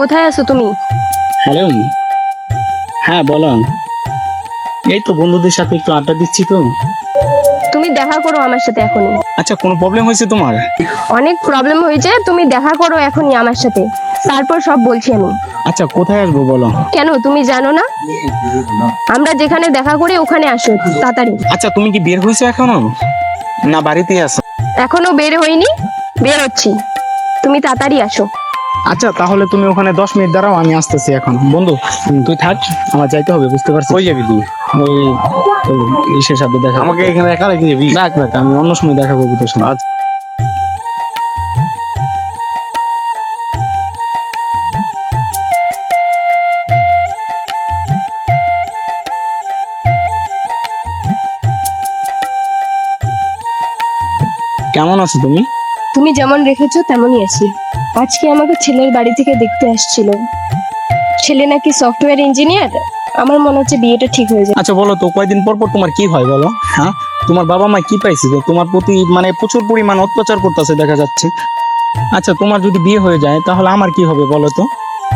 কোথায় আছো তুমি? হ্যালো, হ্যাঁ বলো। এই তো বন্ধুদের সাথে একটু আড্ডা দিচ্ছি তো। তুমি দেখা করো আমার সাথে এখনই। আচ্ছা, কোনো প্রবলেম হয়েছে তোমার? অনেক প্রবলেম হয়েছে, তুমি দেখা করো এখনই আমার সাথে, তারপর সব বলছি আমি। আচ্ছা, কোথায় আসবো বলো? কেন তুমি জানো না? আমরা যেখানে দেখা করি ওখানে আসো তাড়াতাড়ি। আচ্ছা, তুমি কি বের হয়েছো এখনো, না বাড়িতেই আছো? এখনো বের হইনি, বের হচ্ছি, তুমি তাড়াতাড়ি আসো। আচ্ছা, তাহলে তুমি ওখানে 10 মিনিট দাঁড়াও, আমি আসতেছি এখন। বন্ধু তুই থাক, আমার যাইতে হবে, বুঝতে পারছিস? কই যাবি তুই? ওই ওই ইসের সাথে দেখা। আমাকে এখানে একা রেখে যাবি? রাখ রাখ, আমি অন্য সময় দেখা করবো তোর সাথে। আচ্ছা। কেমন আছো তুমি? তুমি যেমন রেখেছো তেমনই আছি। আজকে আমাকে ছেলের বাড়ি থেকে দেখতে আসছিল, ছেলে নাকি সফটওয়্যার ইঞ্জিনিয়ার। আমার মনে হচ্ছে বিয়েটা ঠিক হয়ে যায়। আচ্ছা বলো তো, কয়দিন পর পর তোমার কি হয় বলো? হ্যাঁ, তোমার বাবা মা কি পাইছে যে তোমার প্রতি মানে প্রচুর পরিমাণ অত্যাচার করতেছে দেখা যাচ্ছে। আচ্ছা, তোমার যদি বিয়ে হয়ে যায় তাহলে আমার কি হবে বলো তো?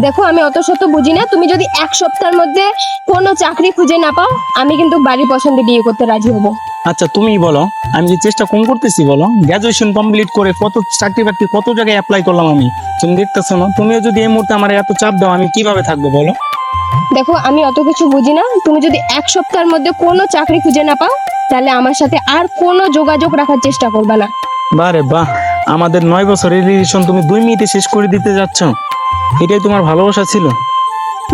দেখো আমি অত শত বুঝি না, তুমি যদি 1 সপ্তাহের মধ্যে কোনো চাকরি খুঁজে না পাও, আমি কিন্তু বাড়ির পছন্দে বিয়ে করতে রাজি হব। আচ্ছা তুমি বলো, আমি যে চেষ্টা কম করতেছি বলো, গ্রাজুয়েশন কমপ্লিট করে কত চাকরি বাকরি কত জায়গায় অ্যাপ্লাই করলাম আমি, তুমি দেখতেছো না? তুমিও যদি এই মুহূর্তে আমার এত চাপ দাও, আমি কিভাবে থাকবো বলো? দেখো আমি অত কিছু বুঝি না, তুমি যদি 1 সপ্তাহের মধ্যে কোনো চাকরি খুঁজে না পাও, তাহলে আমার সাথে আর কোনো যোগাযোগ রাখার চেষ্টা করবে না। বারে বাহ, আমাদের 9 বছরের রিলেশন তুমি 2 মিনিটে শেষ করে দিতে যাচ্ছ? এটাই তোমার ভালোবাসা ছিল?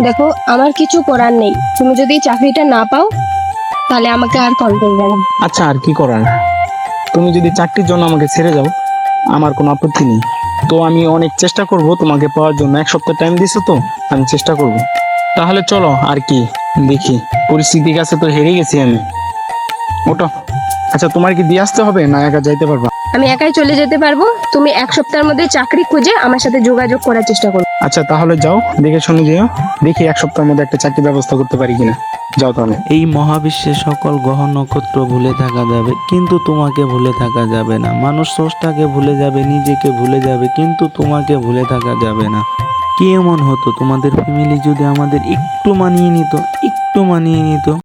দেখো আমার কিছু করার নেই, তুমি যদি চাকরিটা না পাও তাহলে আমাকে আর কল করবে না। আচ্ছা, আর কি করার? তুমি যদি চাকরির জন্য আমাকে ছেড়ে যাও, আমার কোনো আপত্তি নেই। তো আমি অনেক চেষ্টা করব তোমাকে পাওয়ার জন্য। 1 সপ্তাহ টাইম দিছো তো, আমি চেষ্টা করব। তাহলে চলো, আর কি দেখি, পরিস্থিতির কাছে তো হেরে গেছি আমি। ওটা আচ্ছা, তোমার কি দিয়ে আসতে হবে না একা যাইতে পারবা? আমি একাই চলে যেতে পারবো, তুমি 1 সপ্তাহের মধ্যে চাকরি খুঁজে আমার সাথে যোগাযোগ করার চেষ্টা করো। আচ্ছা তাহলে যাও, দেখে শুনে যেও, দেখি 1 সপ্তাহের মধ্যে একটা চাকরির ব্যবস্থা করতে পারি কিনা। যাও তাহলে। এই মহাবিশ্বের সকল গ্রহ নক্ষত্র ভুলে থাকা যাবে, কিন্তু তোমাকে ভুলে থাকা যাবে না। মানুষ স্রষ্টাকে ভুলে যাবে, নিজেকে ভুলে যাবে, কিন্তু তোমাকে ভুলে থাকা যাবে না। কি এমন হতো তোমাদের ফ্যামিলি যদি আমাদের একটু মানিয়ে নিত, একটু মানিয়ে নিত?